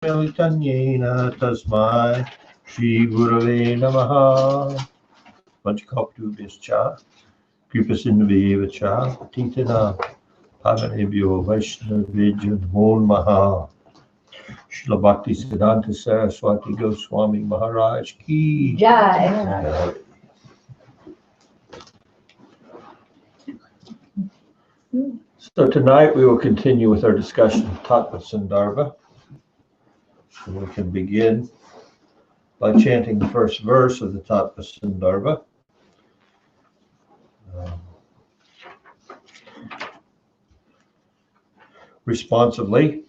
Chaitanyena tasmai Shri Gurave Namaha. Vanchakaptubhyascha Kripasindhuvevacha Patitana Pavanebhyo Vaishnavijyo Namo Namaha. Srila Bhakti Siddhanta Saraswati Goswami Maharaj Ki Jai. So tonight we will continue with our discussion of Tattva Sandarbha. And we can begin by chanting the first verse of the Tattva Sandarbha. Responsively.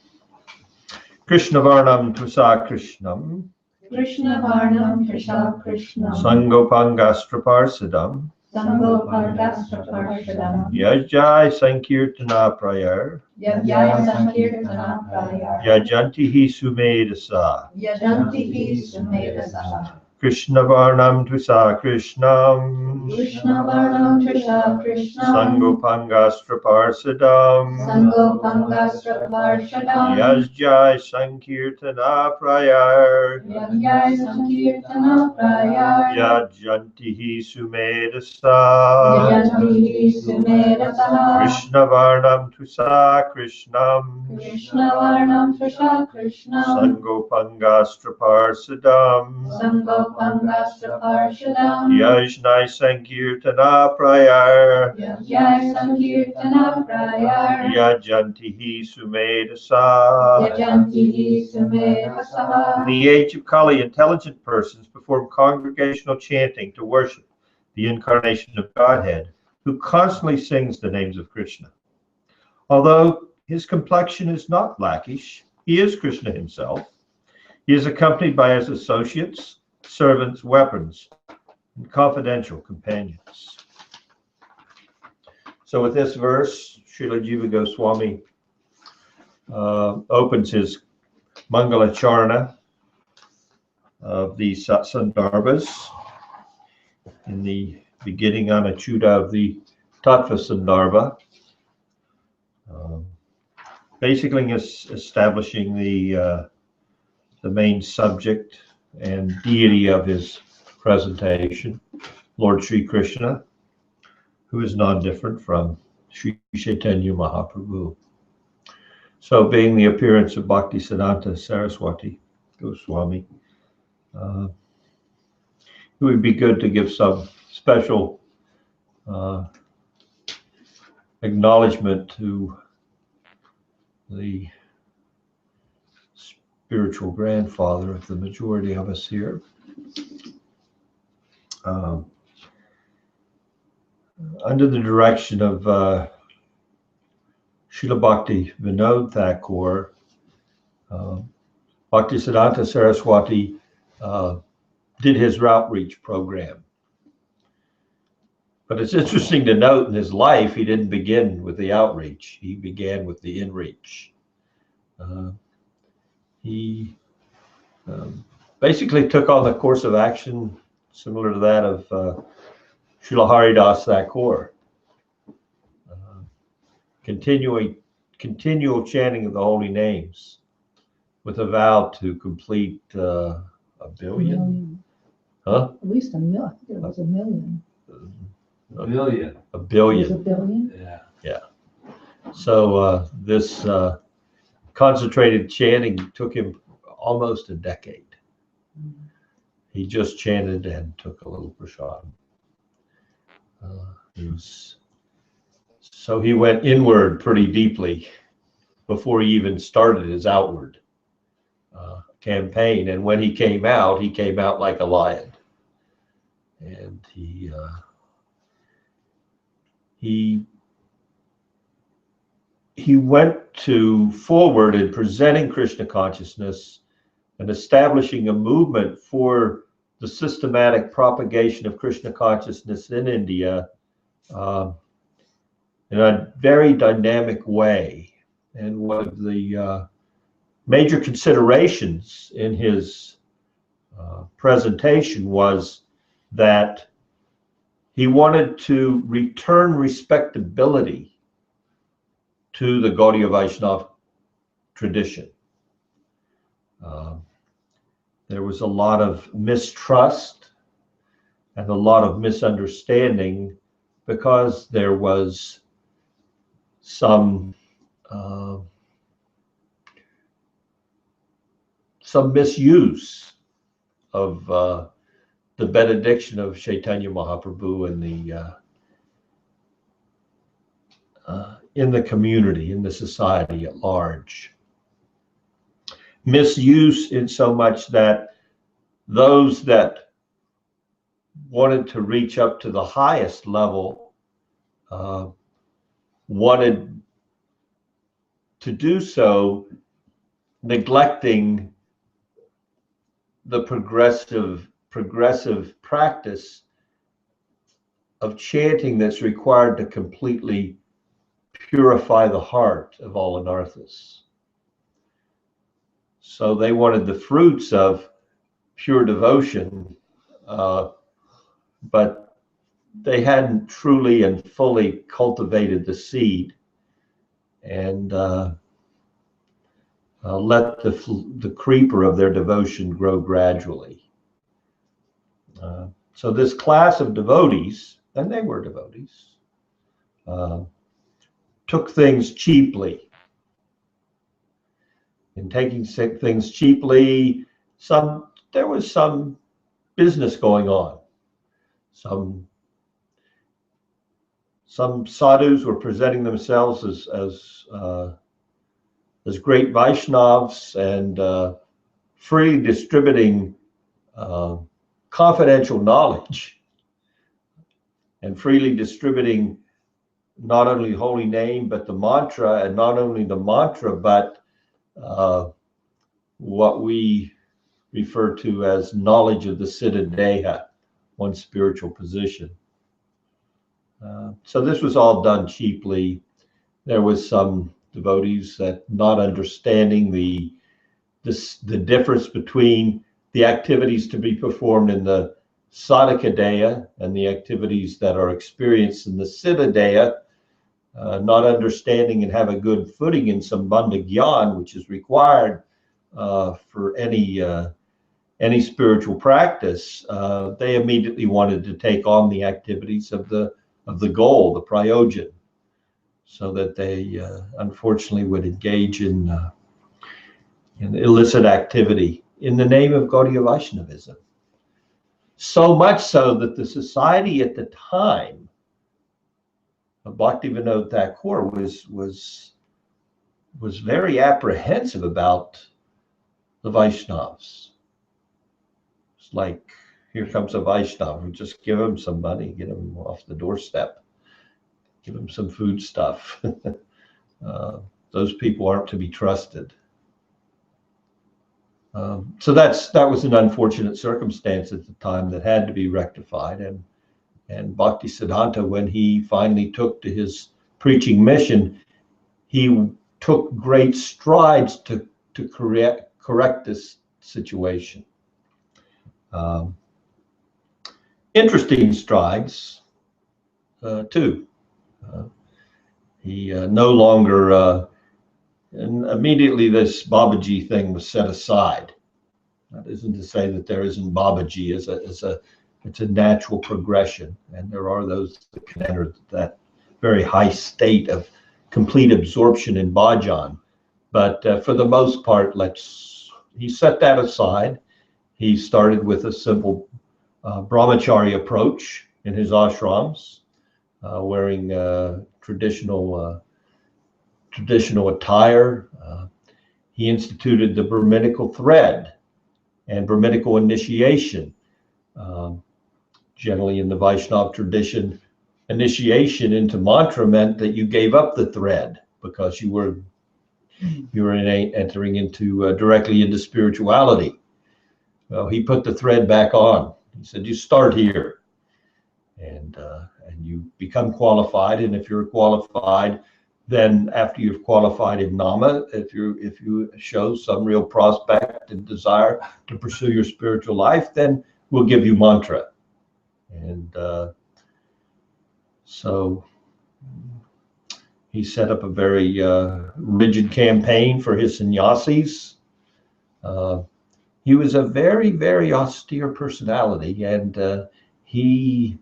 Krishna Varnam Tvasa Krishnam. Krishna Varnam Krishna Krishnam. Sangopangastraparsadam. Sangopangastraparshadam. Yajai Sankirtana Prayar. Yajai Sankirtana Prayar. Yajantihi Sumedasa. Yajantihi Sumedasa. Krishna Varnam Tvasa Krishnam. Krishna Varnam Krishna Krishnam. Sangopangastraparsadam. Sangopangastraparshadam. Yajai Sankirtana Prayar. Yajai Sankirtana Prayar. Yajantihi Sumedasa. Yajantihi Sumedasa. Krishna Varnam Tvasa Krishnam. Krishna Varnam Krishna Krishnam. Sangopangastraparsadam. Sangopangastraparshadam. Yajnai Sankirtana Prayar. Yajai Sankirtana Prayar. Yajantihi Sumedasa. Yajantihi Sumedasa. In the age of Kali, intelligent persons perform congregational chanting to worship the incarnation of Godhead, who constantly sings the names of Krishna. Although his complexion is not blackish, he is Krishna himself. He is accompanied by his associates, servants, weapons, and confidential companions. So with this verse, Srila Jiva Goswami opens his Mangala Charana of the Sandarbhas in the beginning Anachuta of the Tattva Sandarbha, basically establishing the main subject and deity of his presentation, Lord Sri Krishna, who is non-different from Sri Chaitanya Mahaprabhu. So being the appearance of Bhakti Siddhanta Saraswati Goswami, it would be good to give some special acknowledgement to the spiritual grandfather of the majority of us here. Under the direction of Srila Bhakti Vinod Thakur, Bhakti Siddhanta Saraswati did his outreach program. But it's interesting to note in his life, he didn't begin with the outreach. He began with the inreach. He basically took on the course of action similar to that of Srila Haridas Thakur. Continual chanting of the holy names with a vow to complete a billion. Huh? At least a million. It was a million. A billion. A billion. Was it a billion? Yeah. Yeah. So this concentrated chanting took him almost a decade. He just chanted and took a little prasad. So he went inward pretty deeply before he even started his outward campaign. And when he came out like a lion. And he went forward in presenting Krishna consciousness and establishing a movement for the systematic propagation of Krishna consciousness in India in a very dynamic way. And one of the major considerations in his presentation was that he wanted to return respectability to the Gaudiya Vaishnava tradition. There was a lot of mistrust and a lot of misunderstanding because there was some misuse of the benediction of Chaitanya Mahaprabhu in the community, in the society at large. Misuse in so much that those that wanted to reach up to the highest level wanted to do so, neglecting the progressive practice of chanting that's required to completely purify the heart of all anarthas. So they wanted the fruits of pure devotion, but they hadn't truly and fully cultivated the seed and let the creeper of their devotion grow gradually. So this class of devotees, and they were devotees, took things cheaply. In taking things cheaply, there was some business going on. Some sadhus were presenting themselves as great Vaishnavas and freely distributing confidential knowledge and freely distributing not only holy name but the mantra, and not only the mantra but what we refer to as knowledge of the Siddha Deha, one's spiritual position. So this was all done cheaply. There was some devotees that not understanding the difference between the activities to be performed in the Sadhaka Deha and the activities that are experienced in the Siddha Deha, not understanding and have a good footing in Sambandha Gyan, which is required for any spiritual practice. They immediately wanted to take on the activities of the goal, the prayojan, so that they unfortunately would engage in illicit activity in the name of Gaudiya Vaishnavism. So much so that the society at the time of Bhaktivinoda Thakur was very apprehensive about the Vaishnavas. It's like, here comes a Vaishnava, just give him some money, get him off the doorstep, give him some food stuff. Those people aren't to be trusted. So that was an unfortunate circumstance at the time that had to be rectified. And Bhaktisiddhanta, when he finally took to his preaching mission, he took great strides to correct this situation. Interesting strides, too. He no longer, and immediately this Babaji thing was set aside. That isn't to say that there isn't Babaji it's a natural progression, and there are those that can enter that very high state of complete absorption in bhajan. But for the most part, he set that aside. He started with a simple brahmachari approach in his ashrams, wearing traditional attire. He instituted the Brahminical thread and Brahminical initiation. Generally in the Vaishnava tradition, initiation into mantra meant that you gave up the thread because you were entering into directly into spirituality. Well, he put the thread back on. He said, you start here and you become qualified. And if you're qualified, then after you've qualified in Nama, if you show some real prospect and desire to pursue your spiritual life, then we'll give you mantra. And so he set up a very rigid campaign for his sannyasis. He was a very, very austere personality, and he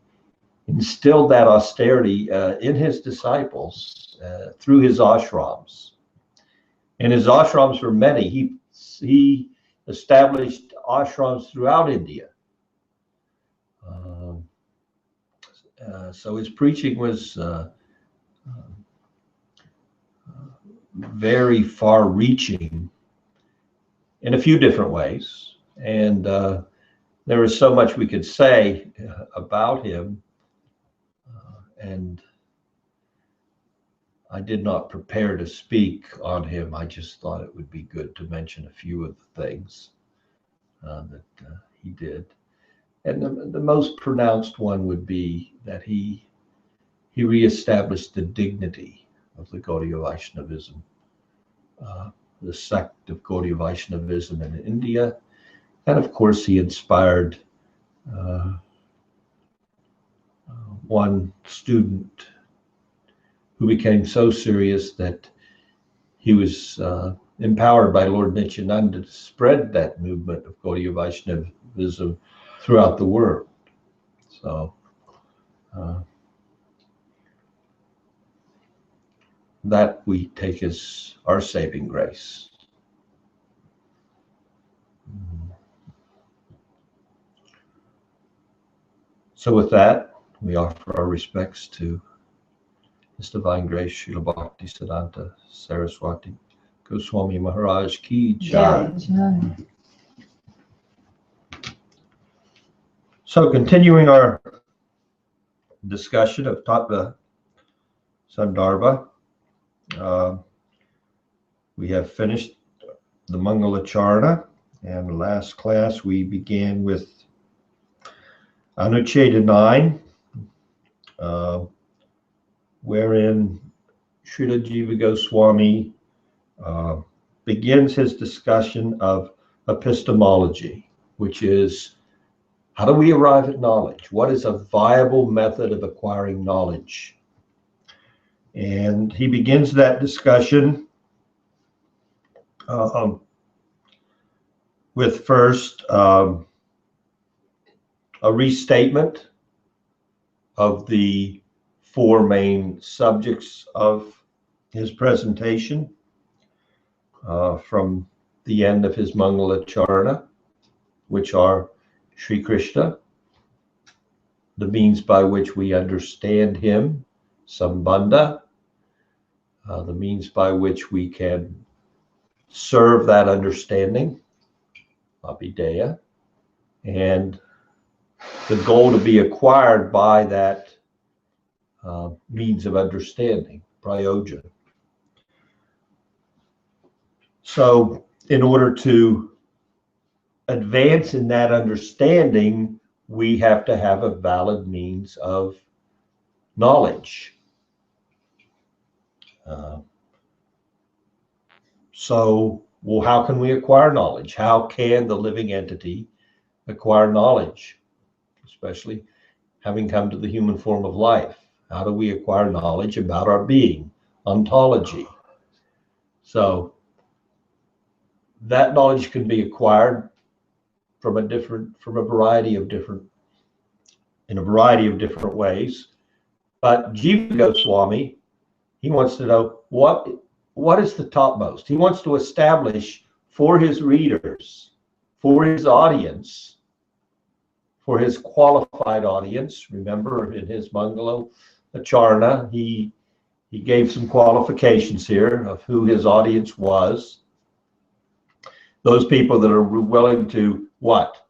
instilled that austerity in his disciples through his ashrams. And his ashrams were many. He established ashrams throughout India. So his preaching was very far-reaching in a few different ways. And there was so much we could say about him. And I did not prepare to speak on him. I just thought it would be good to mention a few of the things that he did. And the most pronounced one would be that he reestablished the dignity of the Gaudiya Vaishnavism, the sect of Gaudiya Vaishnavism in India. And of course, he inspired one student who became so serious that he was empowered by Lord Nityananda to spread that movement of Gaudiya Vaishnavism throughout the world. So that we take as our saving grace. So with that, we offer our respects to His Divine Grace, Srila Bhakti Siddhanta Saraswati Goswami Maharaj Ki Jai. So continuing our discussion of Tattva Sandarbha, we have finished the Mangalacharana, and last class we began with Anucheda 9, wherein Srila Jiva Goswami begins his discussion of epistemology, which is how do we arrive at knowledge? What is a viable method of acquiring knowledge? And he begins that discussion with first a restatement of the four main subjects of his presentation from the end of his Mangalacharana, which are Sri Krishna, the means by which we understand him, Sambandha, the means by which we can serve that understanding, Abhideya, and the goal to be acquired by that means of understanding, Prayojan. So in order to advance in that understanding, we have to have a valid means of knowledge. Well, how can we acquire knowledge? How can the living entity acquire knowledge, especially having come to the human form of life? How do we acquire knowledge about our being, ontology? So that knowledge can be acquired in a variety of different ways. But Jiva Goswami, he wants to know what is the topmost. He wants to establish for his readers, for his audience, for his qualified audience. Remember, in his Mangalacharana, he gave some qualifications here of who his audience was. Those people that are willing to what?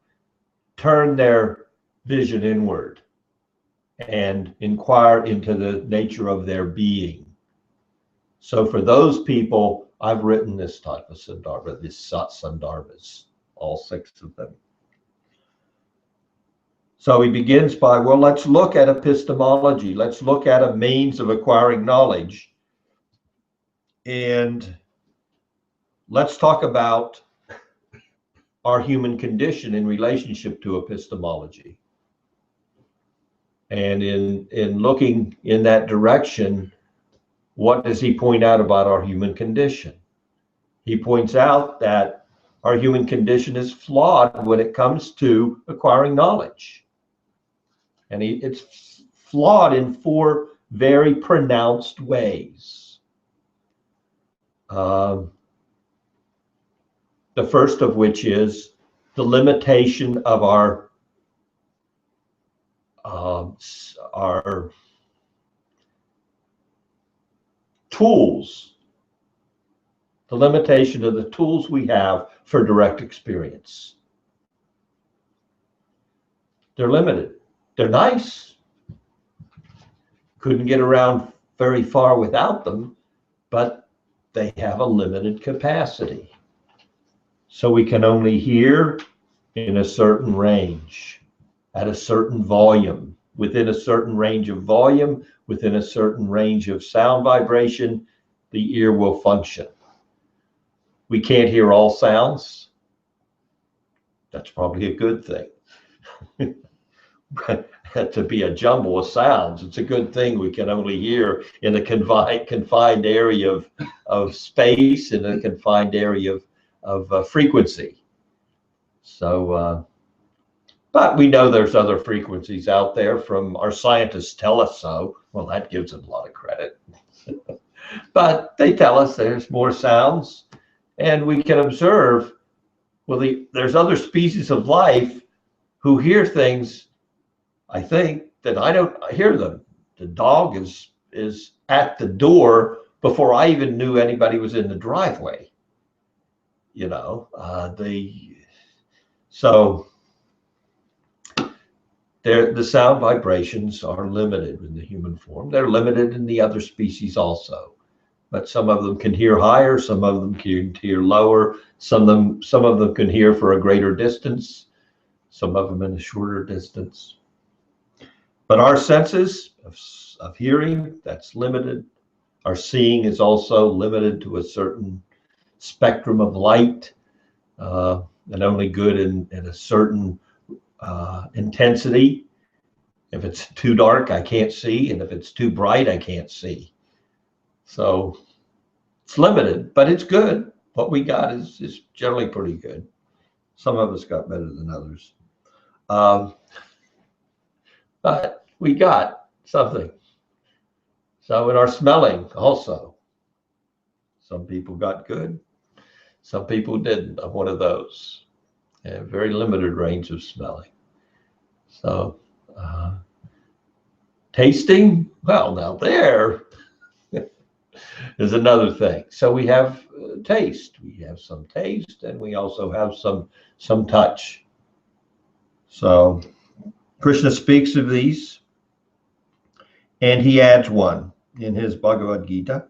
Turn their vision inward and inquire into the nature of their being. So for those people, I've written this Tattva Sandarbha, these Sandarbhas, all 6 of them. So he begins by, well, let's look at epistemology. Let's look at a means of acquiring knowledge. And let's talk about our human condition in relationship to epistemology. And in looking in that direction, what does he point out about our human condition? He points out that our human condition is flawed when it comes to acquiring knowledge. And it's flawed in 4 very pronounced ways. The first of which is the limitation of our tools, the limitation of the tools we have for direct experience. They're limited. They're nice. Couldn't get around very far without them, but they have a limited capacity. So we can only hear in a certain range, at a certain volume, within a certain range of volume, within a certain range of sound vibration, the ear will function. We can't hear all sounds. That's probably a good thing. To be a jumble of sounds, it's a good thing we can only hear in a confined area of space, in a confined area of frequency. So, but we know there's other frequencies out there. From our scientists tell us so. Well, that gives them a lot of credit. But they tell us there's more sounds, and we can observe, well, there's other species of life who hear things, I think, that I don't hear them. The dog is at the door before I even knew anybody was in the driveway. You know, so the sound vibrations are limited in the human form. They're limited in the other species also, but some of them can hear higher, some of them can hear lower, some of them can hear for a greater distance, some of them in a shorter distance. But our senses of hearing, that's limited. Our seeing is also limited to a certain spectrum of light, and only good in a certain intensity. If it's too dark, I can't see, and if it's too bright, I can't see. So it's limited, but it's good. What we got is generally pretty good. Some of us got better than others. But we got something. So in our smelling also, some people got good, some people didn't. I'm one of those. Very limited range of smelling. So tasting, well, now there is another thing. So we have taste. We have some taste, and we also have some touch. So Krishna speaks of these, and he adds one in his Bhagavad Gita.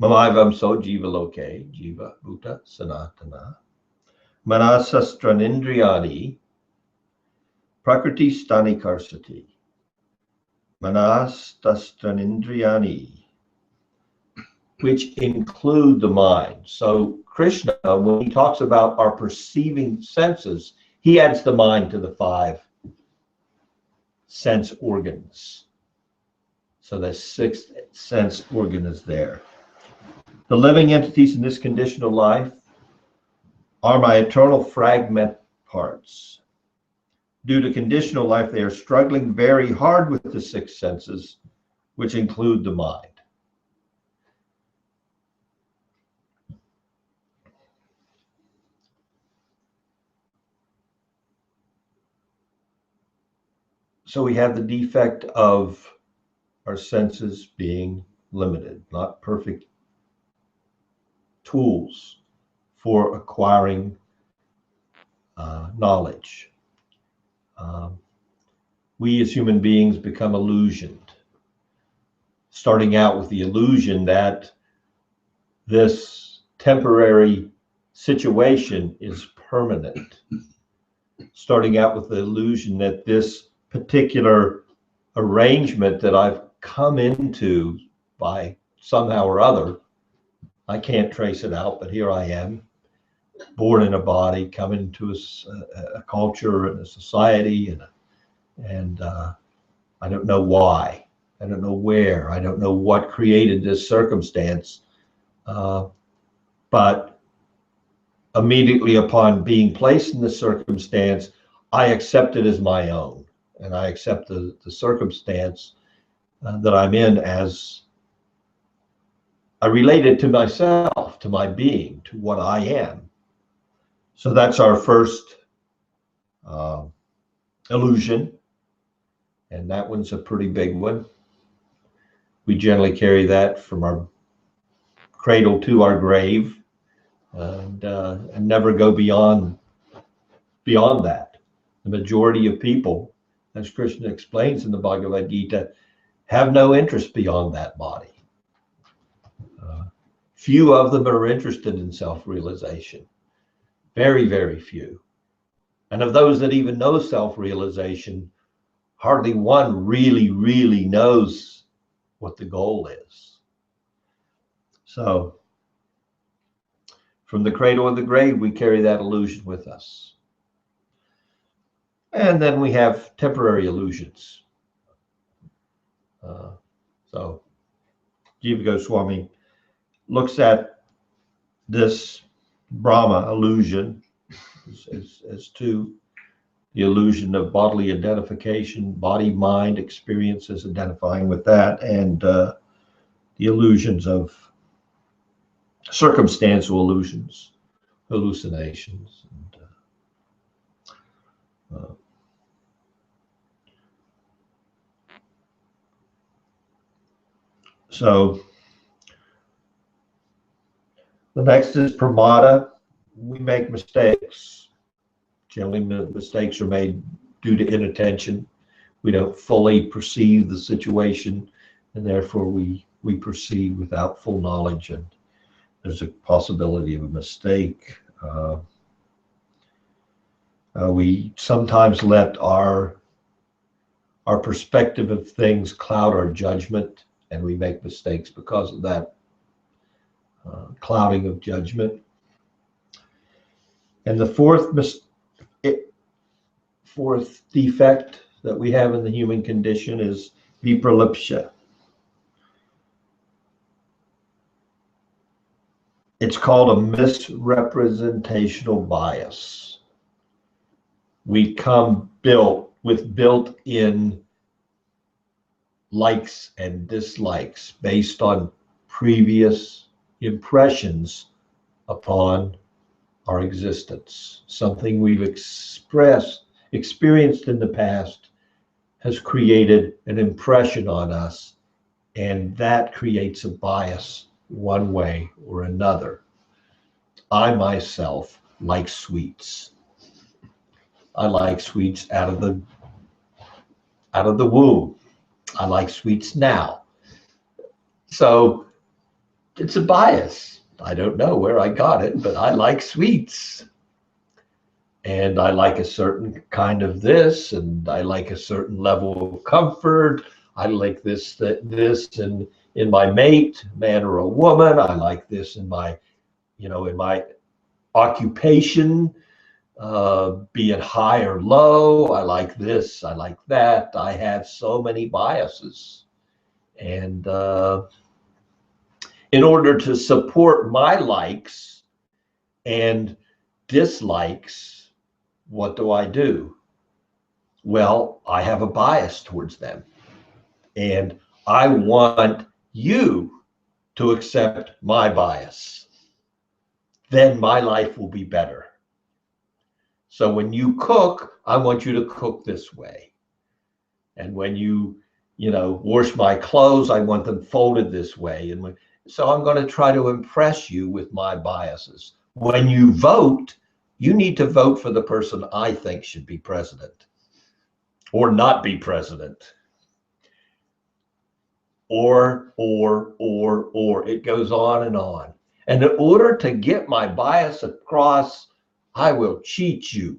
Mamaivam so jiva loke, jiva bhuta sanatana, manasastranindriyani, prakriti stani karsati, manastastranindriyani, which include the mind. So Krishna, when he talks about our perceiving senses, he adds the mind to the 5 sense organs. So the 6th sense organ is there. The living entities in this conditional life are my eternal fragment parts. Due to conditional life, they are struggling very hard with the 6 senses, which include the mind. So we have the defect of our senses being limited, not perfect tools for acquiring knowledge. We as human beings become illusioned, starting out with the illusion that this temporary situation is permanent, starting out with the illusion that this particular arrangement that I've come into by somehow or other, I can't trace it out, but here I am, born in a body, coming into a culture and a society, and I don't know why, I don't know where, I don't know what created this circumstance, but immediately upon being placed in the circumstance, I accept it as my own, and I accept the circumstance that I'm in as I relate it to myself, to my being, to what I am. So that's our first illusion, and that one's a pretty big one. We generally carry that from our cradle to our grave, and never go beyond that. The majority of people, as Krishna explains in the Bhagavad Gita, have no interest beyond that body. Few of them are interested in self-realization. Very, very few. And of those that even know self-realization, hardly one really, really knows what the goal is. So, from the cradle of the grave, we carry that illusion with us. And then we have temporary illusions. So, Jiva Goswami looks at this Brahma illusion as to the illusion of bodily identification, body, mind, experiences, identifying with that, and the illusions of circumstantial illusions, hallucinations. And, so the next is pramada. We make mistakes. Generally, mistakes are made due to inattention. We don't fully perceive the situation, and therefore we proceed without full knowledge, and there's a possibility of a mistake. We sometimes let our perspective of things cloud our judgment, and we make mistakes because of that clouding of judgment. And the fourth defect that we have in the human condition is vipralipsha. It's called a misrepresentational bias. We come with built-in likes and dislikes based on previous impressions upon our existence. Something we've experienced in the past has created an impression on us, and that creates a bias one way or another. I myself like sweets. I like sweets out of the womb. I like sweets now. So it's a bias. I don't know where I got it, but I like sweets. And I like a certain kind of this, and I like a certain level of comfort. I like this in my mate, man or a woman. I like this in my occupation, be it high or low. I like this, I like that. I have so many biases. And in order to support my likes and dislikes, what do? Well, I have a bias towards them. And I want you to accept my bias. Then my life will be better. So when you cook, I want you to cook this way. And when you wash my clothes, I want them folded this way. And so I'm going to try to impress you with my biases. When you vote, you need to vote for the person I think should be president or not be president. Or. It goes on and on. And in order to get my bias across, I will cheat you.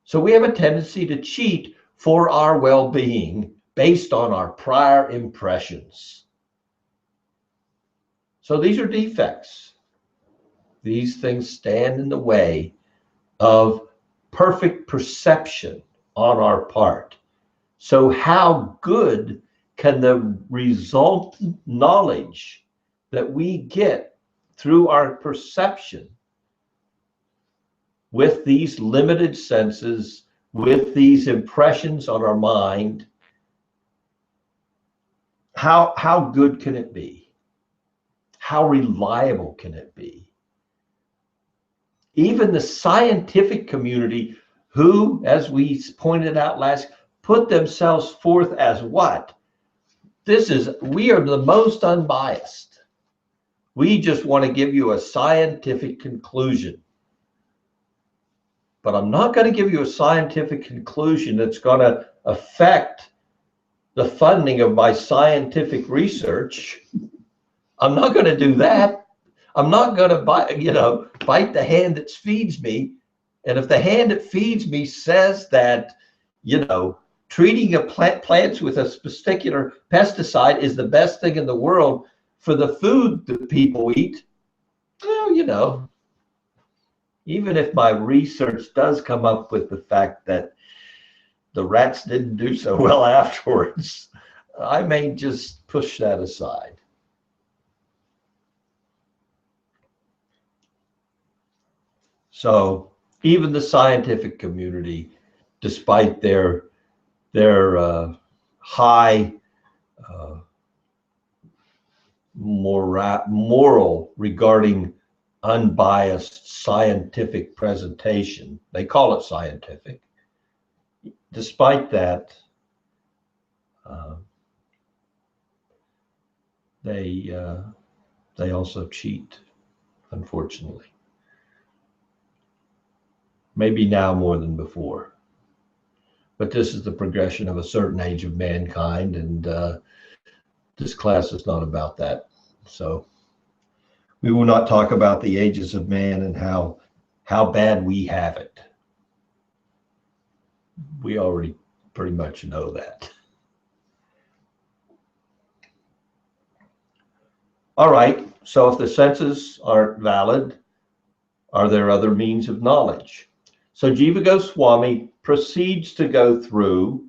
So we have a tendency to cheat for our well-being based on our prior impressions. So these are defects. These things stand in the way of perfect perception on our part. So how good can the resultant knowledge that we get through our perception with these limited senses, with these impressions on our mind, how good can it be? How reliable can it be? Even the scientific community, who, as we pointed out last, put themselves forth as what? We are the most unbiased. We just want to give you a scientific conclusion. But I'm not going to give you a scientific conclusion that's going to affect the funding of my scientific research. I'm not going to do that. I'm not going to bite the hand that feeds me. And if the hand that feeds me says that, treating plants with a particular pesticide is the best thing in the world for the food that people eat, well, even if my research does come up with the fact that the rats didn't do so well afterwards, I may just push that aside. So even the scientific community, despite their high moral regarding unbiased scientific presentation, they call it scientific. Despite that, they also cheat, unfortunately. Maybe now more than before. But this is the progression of a certain age of mankind, and this class is not about that. So we will not talk about the ages of man and how bad we have it. We already pretty much know that. All right, so if the senses aren't valid, are there other means of knowledge? So Jiva Goswami proceeds to go through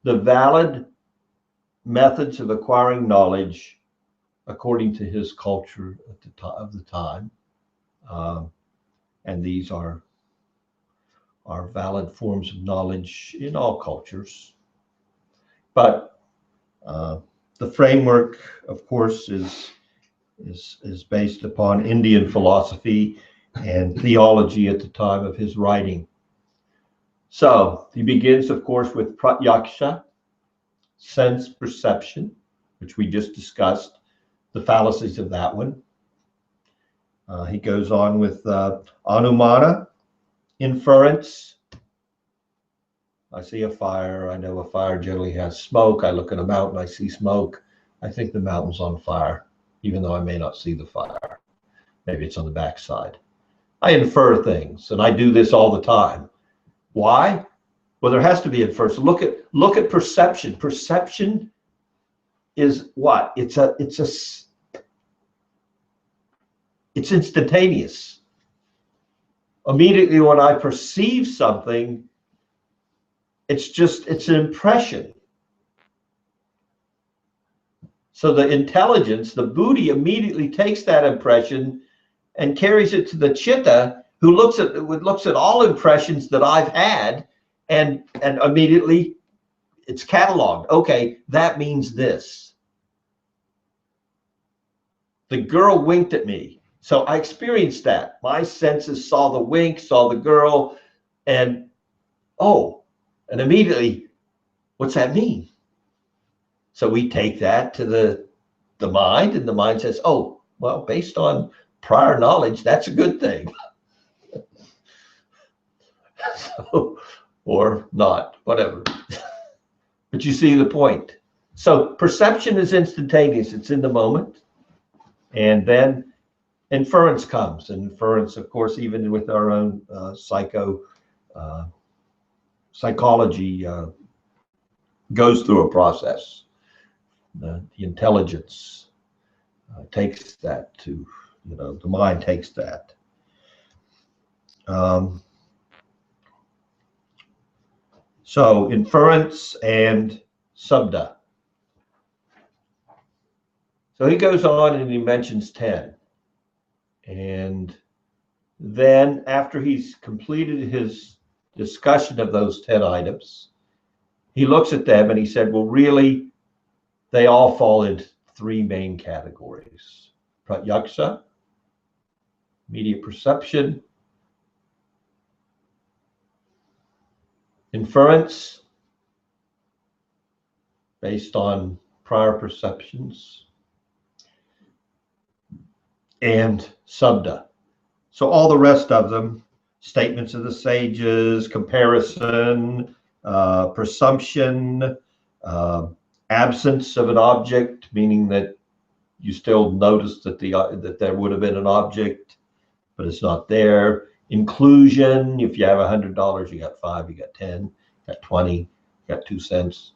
the valid methods of acquiring knowledge according to his culture at the time. And these are valid forms of knowledge in all cultures. But the framework, of course, is based upon Indian philosophy and theology at the time of his writing. So he begins, of course, with pratyaksha, sense perception, which we just discussed, the fallacies of that one. He goes on with anumana, inference. I see a fire. I know a fire generally has smoke. I look at a mountain. I see smoke. I think the mountain's on fire, even though I may not see the fire. Maybe it's on the backside. I infer things, and I do this all the time. Why? Well, there has to be inference. Look at perception. Perception is what? It's instantaneous. Immediately when I perceive something, it's an impression. So the intelligence, the buddhi, immediately takes that impression and carries it to the chitta, who looks at all impressions that I've had, and immediately it's cataloged. Okay, that means this. The girl winked at me, so I experienced that. My senses saw the wink, saw the girl, and immediately, what's that mean? So we take that to the mind, and the mind says, oh, well, based on prior knowledge, that's a good thing. So, or not, whatever. But you see the point. So perception is instantaneous. It's in the moment. And then inference comes. And inference, of course, even with our own psychology goes through a process. The intelligence takes that to, the mind takes that. So inference and sabda. So he goes on and he mentions 10. And then after he's completed his discussion of those 10 items, he looks at them and he said, well, really, they all fall into 3 main categories: pratyaksha, immediate perception, inference based on prior perceptions, and sabda. So all the rest of them, statements of the sages, comparison, presumption, absence of an object, meaning that you still notice that that there would have been an object, but it's not there. Inclusion, if you have $100, you got 5, you got 10, you got 20, you got 2 cents.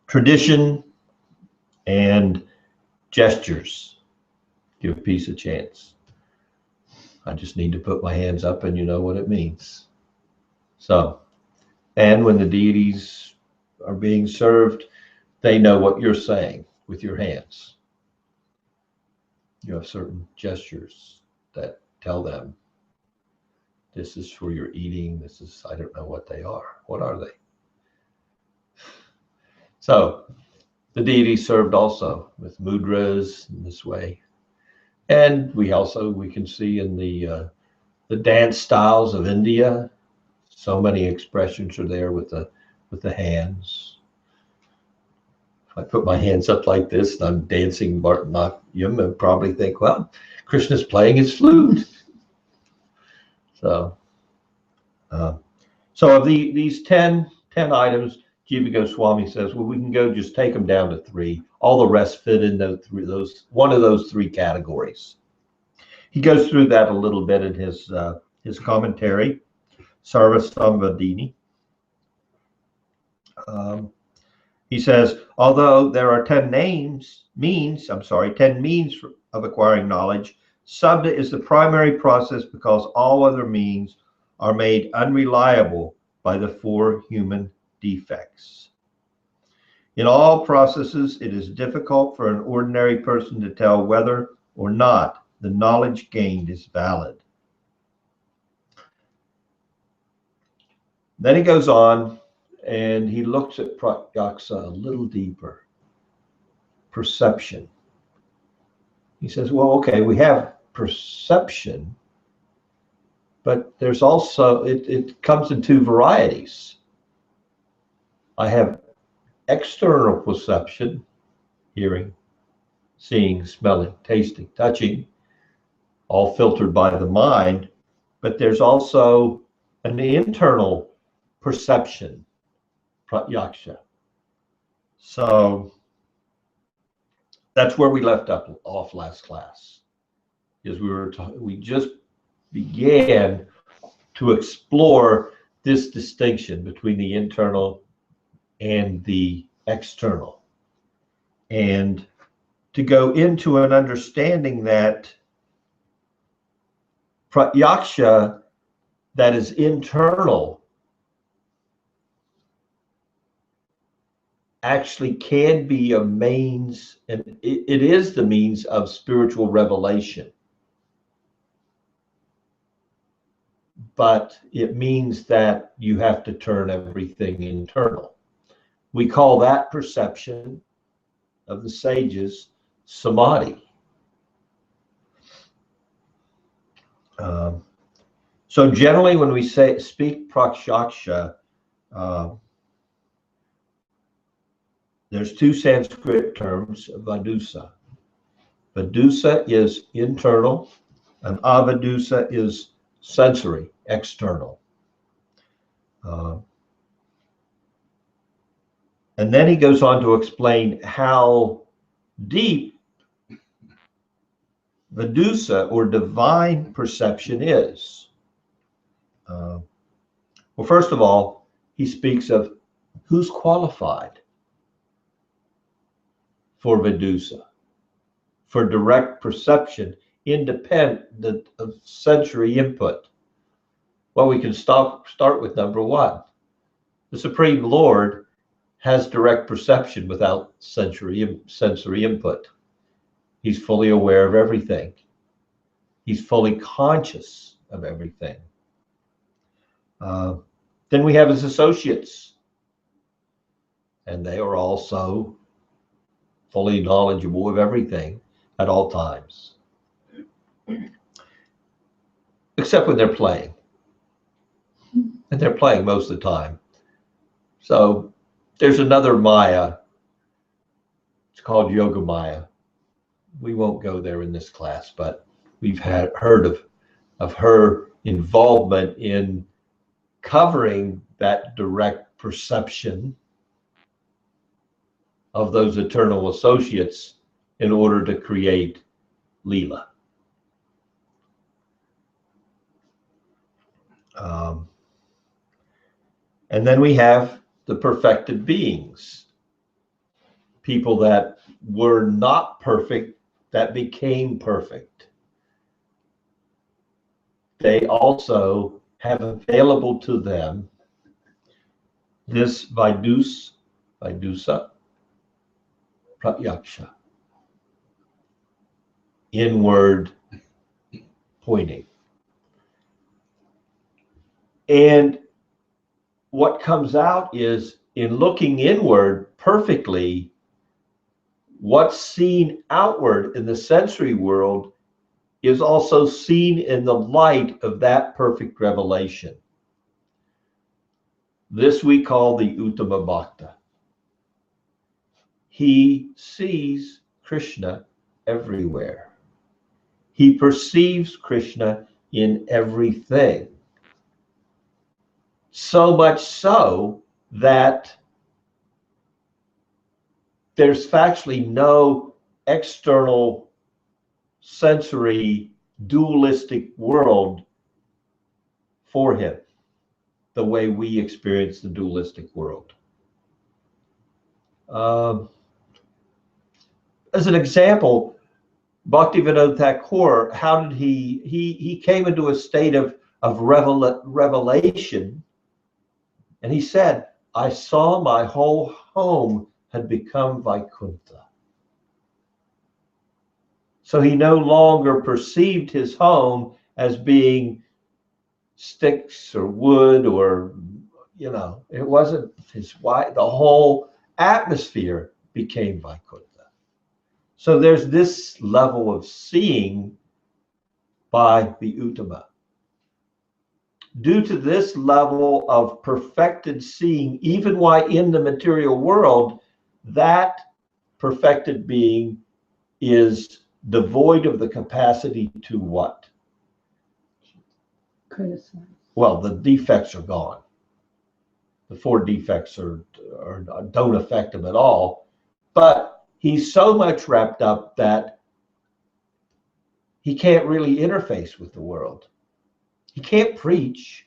Tradition and gestures. Give peace a chance. I just need to put my hands up and you know what it means. So, and when the deities are being served, they know what you're saying with your hands. You have certain gestures that tell them, this is for your eating, this is, I don't know what they are. What are they? So, the deity served also with mudras in this way. And we can see in the dance styles of India, so many expressions are there with the hands. If I put my hands up like this and I'm dancing Bharatanatyam, I'd probably think, well, Krishna's playing his flute. So, of these 10 items, Jiva Goswami says, well, we can go just take them down to 3. All the rest fit in one of those 3 categories. He goes through that a little bit in his commentary, Sarvasambhadini. He says, although there are 10 means of acquiring knowledge, sabda is the primary process because all other means are made unreliable by the 4 human defects. In all processes, it is difficult for an ordinary person to tell whether or not the knowledge gained is valid. Then he goes on and he looks at pratyaksha a little deeper. Perception. He says, well, okay, we have perception, but there's also, it comes in 2 varieties. I have external perception, hearing, seeing, smelling, tasting, touching, all filtered by the mind, but there's also an internal perception, pratyaksha. So that's where we left off last class, is we just began to explore this distinction between the internal and the external, and to go into an understanding that pratyaksha, that is internal, actually can be a means, and it is the means of spiritual revelation. But it means that you have to turn everything internal. We call that perception of the sages samadhi. So generally, when we speak pratyaksha, there's 2 Sanskrit terms, vadusa. Vadusa is internal, and avadusa is sensory, external. And then he goes on to explain how deep vadusa, or divine perception, is. Well, first of all, he speaks of who's qualified for vadusa, for direct perception, independent of sensory input. Well, we can start with number 1. The Supreme Lord has direct perception without sensory input. He's fully aware of everything. He's fully conscious of everything. Then we have his associates, and they are also fully knowledgeable of everything at all times, except when they're playing. And they're playing most of the time. So there's another Maya. It's called Yoga Maya. We won't go there in this class, but we've heard of her involvement in covering that direct perception of those eternal associates in order to create Leela. And then we have the perfected beings, people that were not perfect that became perfect. They also have available to them this Vidusa, Pratyaksha, inward pointing. And what comes out is, in looking inward perfectly, what's seen outward in the sensory world is also seen in the light of that perfect revelation. This we call the Uttama Bhakta. He sees Krishna everywhere. He perceives Krishna in everything. So much so that there's factually no external sensory dualistic world for him, the way we experience the dualistic world. As an example, Bhaktivinoda Thakur, how did he came into a state of revelation, and he said, I saw my whole home had become Vaikuntha. So he no longer perceived his home as being sticks or wood or, it wasn't his wife. The whole atmosphere became Vaikuntha. So there's this level of seeing by the Uttama. Due to this level of perfected seeing, even while in the material world, that perfected being is devoid of the capacity to what? Criticize. Well, the defects are gone. The 4 defects don't affect him at all. But he's so much wrapped up that he can't really interface with the world. He can't preach.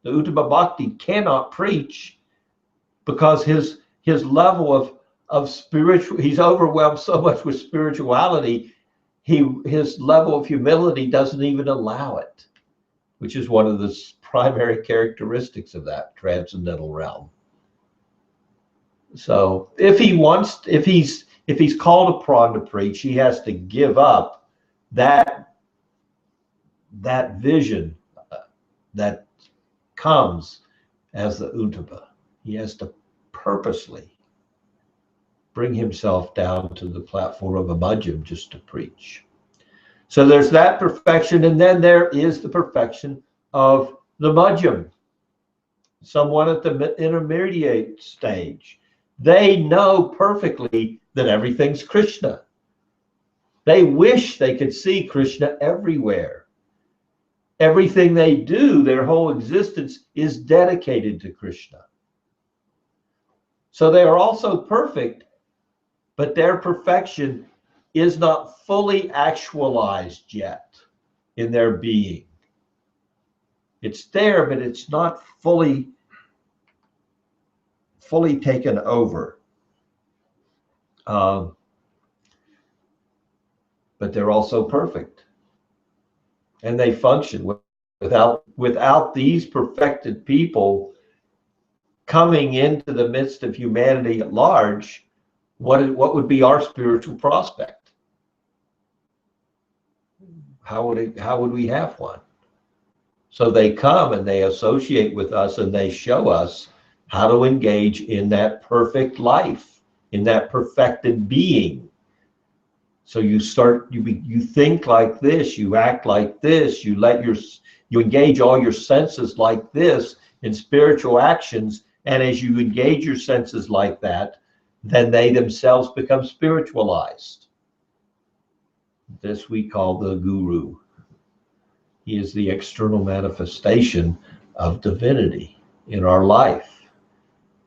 The Uttama Bhakti cannot preach because his level of spiritual, he's overwhelmed so much with spirituality, his level of humility doesn't even allow it, which is one of the primary characteristics of that transcendental realm. So if he's called upon to preach, he has to give up that vision that comes as the Uttama. He has to purposely bring himself down to the platform of a madhyam just to preach. So there's that perfection, and then there is the perfection of the madhyam, someone at the intermediate stage. They know perfectly that everything's Krishna. They wish they could see Krishna everywhere. Everything they do, their whole existence, is dedicated to Krishna. So they are also perfect, but their perfection is not fully actualized yet in their being. It's there, but it's not fully taken over. But they're also perfect. And they function without these perfected people coming into the midst of humanity at large. what would be our spiritual prospect? How would we have one? So they come and they associate with us and they show us how to engage in that perfect life, in that perfected being. So you think like this, you act like this, you engage all your senses like this in spiritual actions, and as you engage your senses like that, then they themselves become spiritualized. This we call the guru. He is the external manifestation of divinity in our life.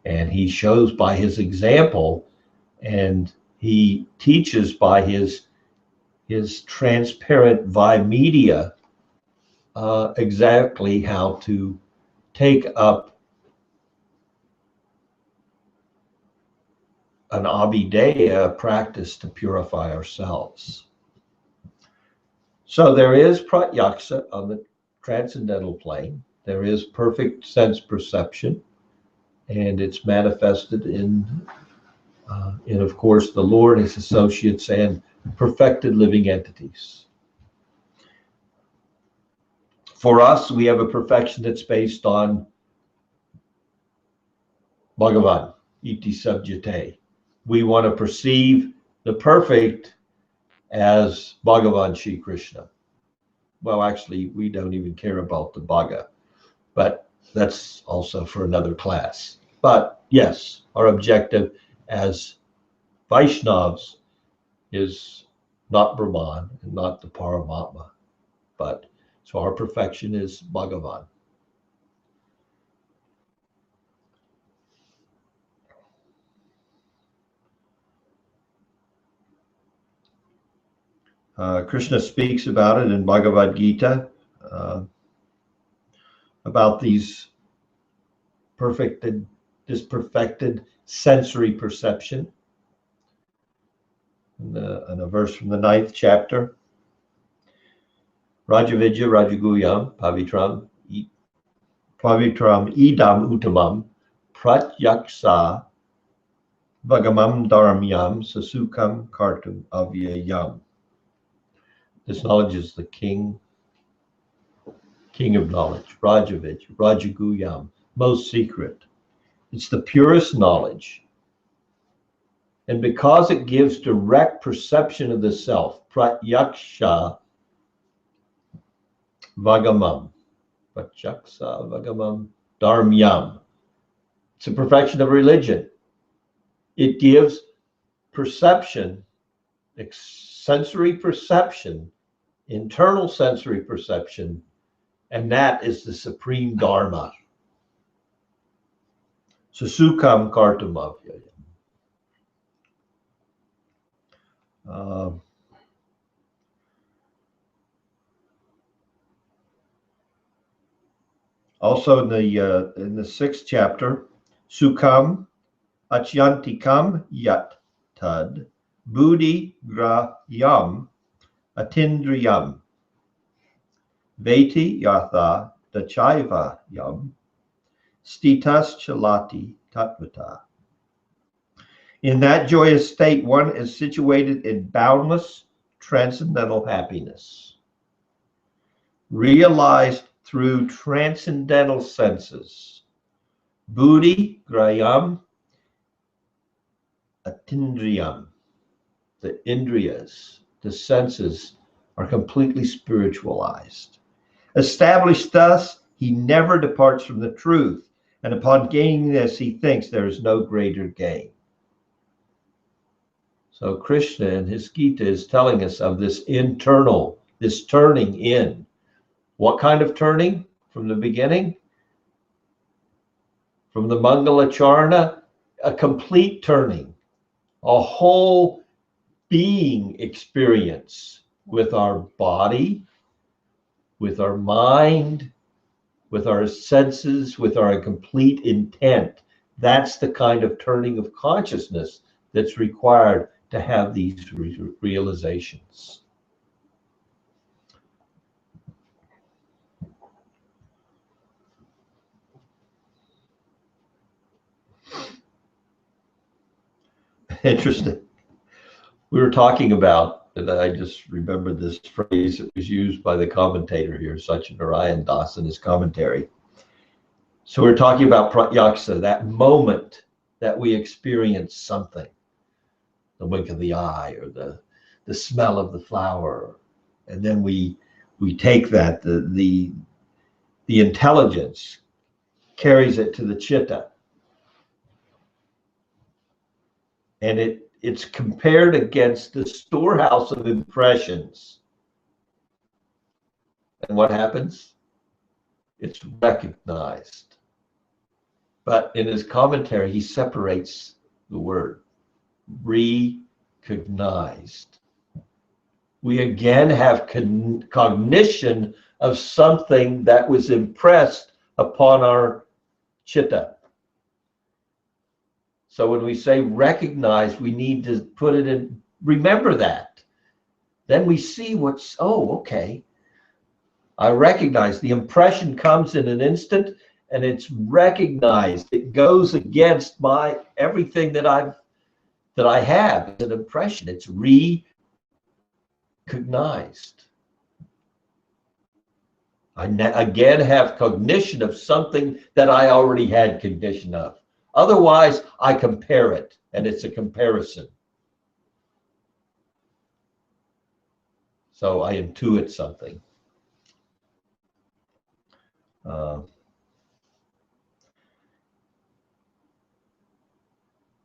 And he shows by his example, and he teaches by his transparent vimedia exactly how to take up an abhideya practice to purify ourselves. So there is pratyaksa on the transcendental plane. There is perfect sense perception, and it's manifested in of course, the Lord, his associates, and perfected living entities. For us, we have a perfection that's based on Bhagavan, iti sabjate. We want to perceive the perfect as Bhagavan Shri Krishna. Well, actually, we don't even care about the Bhaga, but that's also for another class. But yes, our objective as Vaishnavas is not Brahman and not the Paramatma, but so our perfection is Bhagavan. Krishna speaks about it in Bhagavad Gita, about this perfected sensory perception. In a verse from the 9th chapter, Rajavidya Rajaguyam Pavitram Idam Uttamam Pratyaksa Vagamam Dharmyam Sasukam Kartum Avyayam. This knowledge is the king of knowledge, Rajavidya, Rajaguyam, most secret. It's the purest knowledge. And because it gives direct perception of the self, Pratyaksha Vagamam, Pratyaksa Vagamam Dharmyam. It's a perfection of religion. It gives perception, sensory perception, internal sensory perception, and that is the supreme dharma. Susukam kartamavya. Also in the 6th chapter, Sukam Achyantikam Yat Tad Buddhi Grayam Atindriyam Veti Yatha Dachaiva Yam Stitas Chalati Tattvata. In that joyous state, one is situated in boundless transcendental happiness, realized through transcendental senses. Buddhi Grayam Atindriyam. The indriyas, the senses, are completely spiritualized. Established thus, he never departs from the truth, and upon gaining this, he thinks there is no greater gain. So Krishna in his Gita is telling us of this internal, this turning in. What kind of turning? From the beginning? From the Mangalacharana? A complete turning. A whole being experience with our body, with our mind, with our senses, with our complete intent. That's the kind of turning of consciousness that's required to have these realizations. Interesting. We were talking about, and I just remembered this phrase that was used by the commentator here, Satyanarayan Das, in his commentary. So we're talking about pratyaksha, that moment that we experience something, the wink of the eye or the smell of the flower, and then we take that, the intelligence carries it to the chitta, and it's compared against the storehouse of impressions. And what happens? It's recognized. But in his commentary, he separates the word recognized. We again have cognition of something that was impressed upon our chitta. So when we say recognize, we need to put it in, remember that. Then we see what's, oh, okay. I recognize the impression comes in an instant and it's recognized. It goes against everything that I have as an impression. It's recognized. I again have cognition of something that I already had cognition of. Otherwise, I compare it, and it's a comparison. So I intuit something.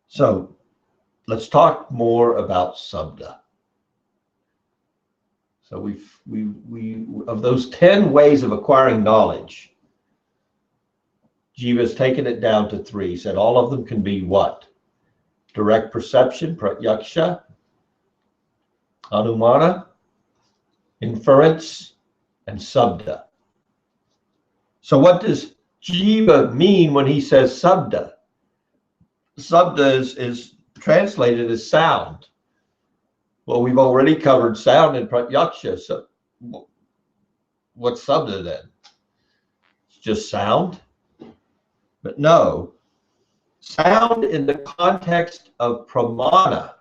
So let's talk more about sabda. So we of those 10 ways of acquiring knowledge, Jiva's taken it down to 3. He said all of them can be what? Direct perception, pratyaksha, anumana, inference, and sabda. So what does Jiva mean when he says sabda? Sabda is translated as sound. Well, we've already covered sound in pratyaksha. So what's sabda then? It's just sound? But no, sound in the context of pramana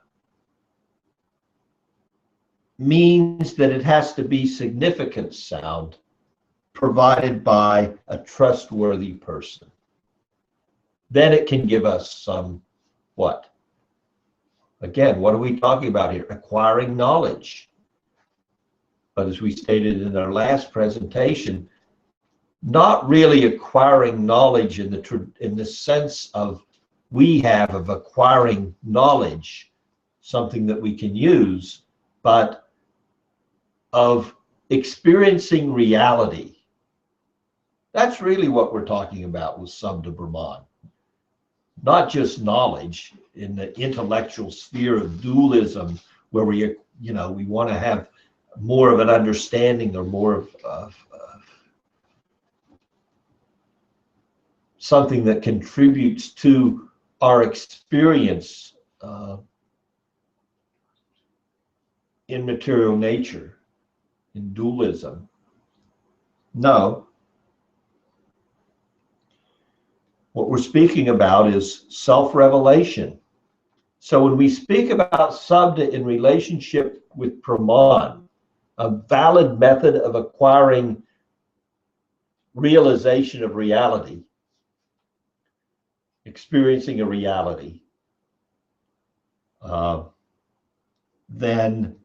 means that it has to be significant sound provided by a trustworthy person. Then it can give us some what? Again, what are we talking about here? Acquiring knowledge. But as we stated in our last presentation, not really acquiring knowledge in the sense of we have of acquiring knowledge, something that we can use, but of experiencing reality. That's really what we're talking about with Sabda Brahman. Not just knowledge in the intellectual sphere of dualism, where we want to have more of an understanding or more of something that contributes to our experience in material nature, in dualism. No. What we're speaking about is self-revelation. So when we speak about sabda in relationship with praman, a valid method of acquiring realization of reality, experiencing a reality, then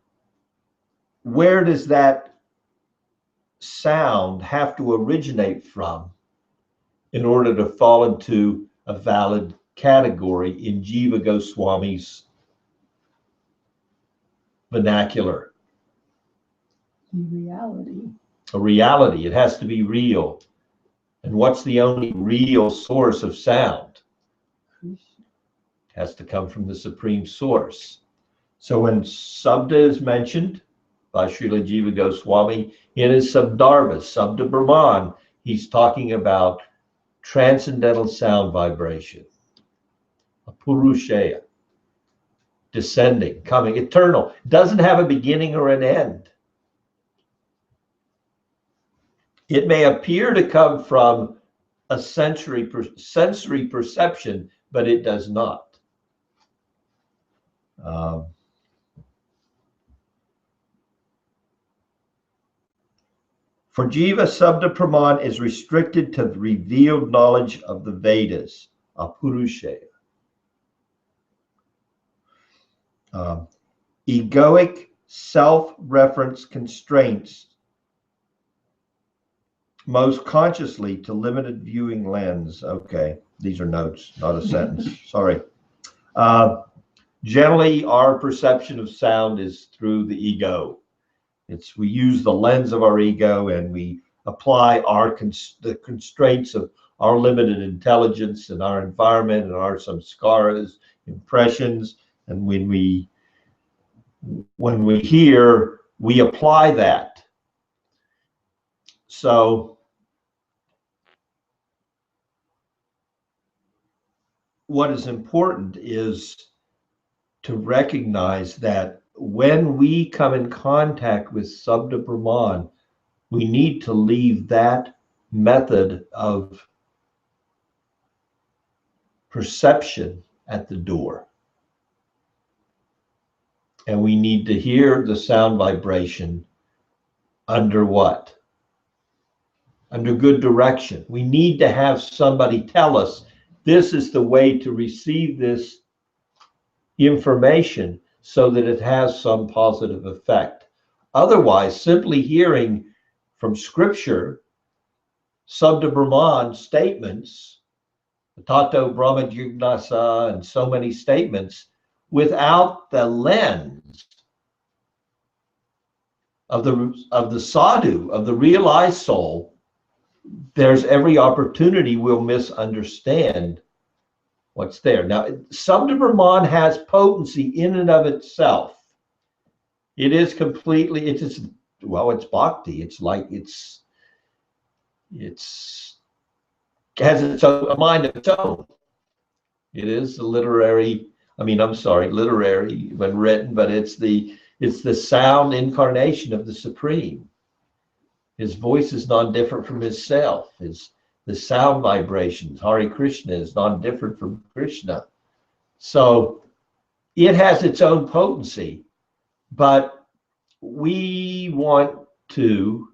where does that sound have to originate from in order to fall into a valid category in Jiva Goswami's vernacular? Reality. A reality. It has to be real. And what's the only real source of sound? It has to come from the supreme source. So when Sabda is mentioned by Srila Jiva Goswami in his Sandarbha, Sabda Brahman, he's talking about transcendental sound vibration, a purushaya, descending, coming, eternal, doesn't have a beginning or an end. It may appear to come from a sensory perception, but it does not. For Jiva, Sabda Praman is restricted to the revealed knowledge of the Vedas, Apurusheya. Egoic self-reference constraints most consciously to limited viewing lens. Okay, these are notes, not a sentence. Sorry. Generally, our perception of sound is through the ego. We use the lens of our ego, and we apply the constraints of our limited intelligence and our environment and our samskaras, impressions, and when we hear, we apply that. So what is important is to recognize that when we come in contact with Sabda Brahman, we need to leave that method of perception at the door. And we need to hear the sound vibration under what? Under good direction. We need to have somebody tell us, this is the way to receive this information so that it has some positive effect. Otherwise, simply hearing from scripture, Sabda Brahman statements, Tato Brahma Jignasa, and so many statements, without the lens of the sadhu, of the realized soul, there's every opportunity we'll misunderstand what's there. Now, Sabda Brahman has potency in and of itself. It is completely, it's bhakti. It's like, it's has its own, a mind of its own. It is literary when written, but it's the sound incarnation of the Supreme. His voice is non-different from his self. The sound vibrations, Hare Krishna, is non-different from Krishna. So it has its own potency, but we want to,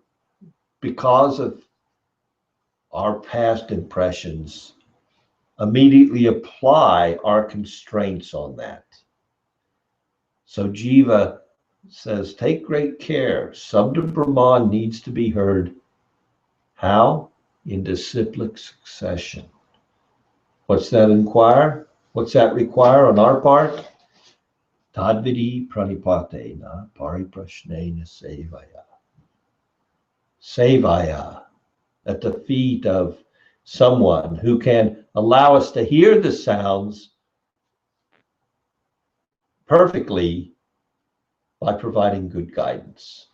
because of our past impressions, immediately apply our constraints on that. So Jiva says, take great care. Sabda Brahman needs to be heard. How? In disciplic succession. What's that require? What's that require on our part? Tadvidi pranipatena pariprashnena sevaya. Sevaya, at the feet of someone who can allow us to hear the sounds perfectly by providing good guidance.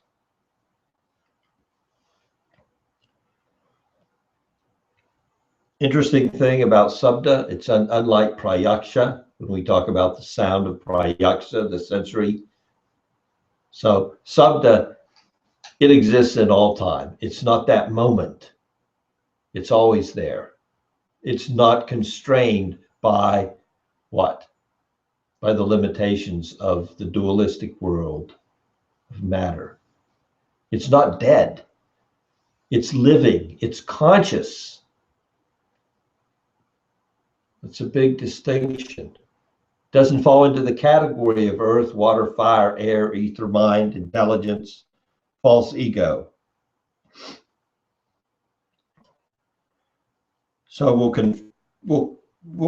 Interesting thing about Sabda, it's unlike Prayaksha, when we talk about the sound of Prayaksha, the sensory. So Sabda, it exists in all time. It's not that moment. It's always there. It's not constrained by what? By the limitations of the dualistic world of matter. It's not dead. It's living. It's conscious. It's a big distinction. Doesn't fall into the category of earth, water, fire, air, ether, mind, intelligence, false ego. So we'll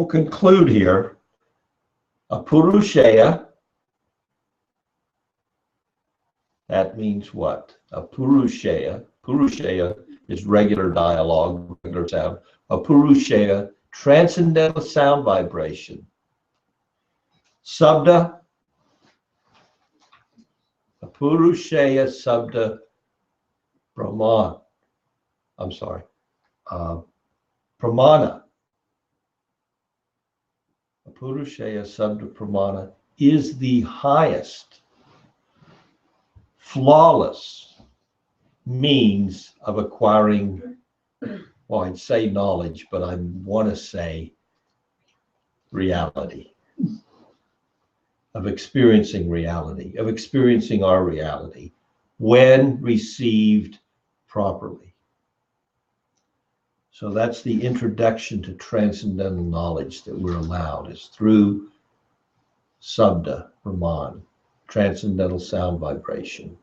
conclude here. Apurusheya, that means what? Apurusheya. Purusheya is regular dialogue, regular sound. Apurusheya, transcendental sound vibration. Sabda, Apurusheya Sabda Brahman. Pramana. Apurusheya Sabda Pramana is the highest, flawless means of acquiring, well, I'd say knowledge, but I want to say reality. of experiencing reality, of experiencing our reality when received properly. So that's the introduction to transcendental knowledge that we're allowed, is through Sabda, Brahman, transcendental sound vibration.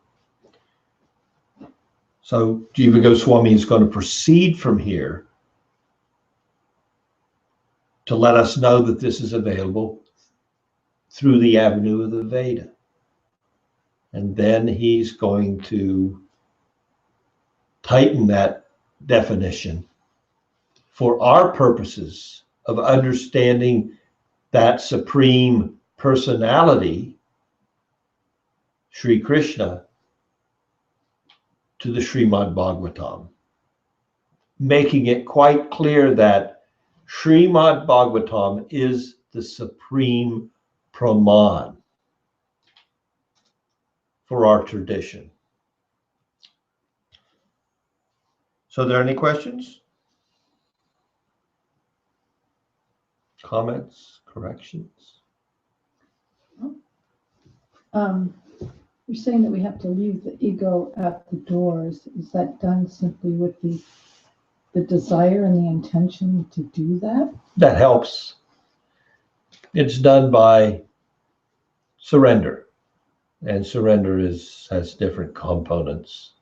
So Jiva Goswami is going to proceed from here to let us know that this is available through the avenue of the Veda. And then he's going to tighten that definition for our purposes of understanding that supreme personality, Sri Krishna, to the Srimad Bhagavatam, making it quite clear that Srimad Bhagavatam is the supreme praman for our tradition. So are there any questions? Comments, corrections? You're saying that we have to leave the ego at the doors. Is that done simply with the desire and the intention to do that? That helps. It's done by surrender, and surrender has different components,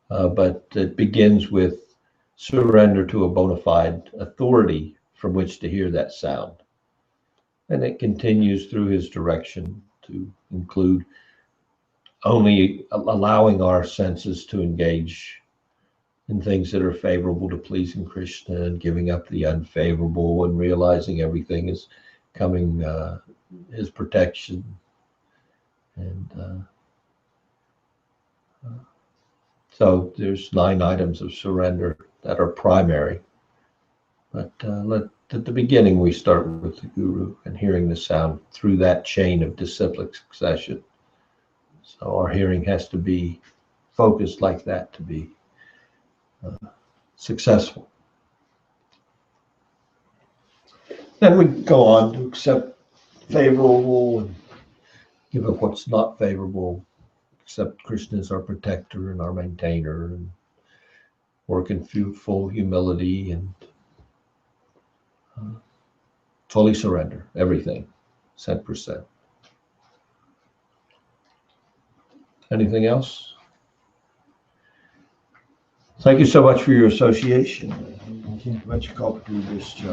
but it begins with surrender to a bona fide authority from which to hear that sound, and it continues through his direction to include only allowing our senses to engage in things that are favorable to pleasing Krishna, and giving up the unfavorable, and realizing everything is coming his protection. And so there's 9 items of surrender that are primary. But at the beginning, we start with the Guru and hearing the sound through that chain of disciplic succession. So our hearing has to be focused like that to be successful. Then we go on to accept favorable and give up what's not favorable, accept Krishna as our protector and our maintainer, and work in full humility and fully surrender everything, 100%. Anything else? Thank you so much for your association. Much cooperation.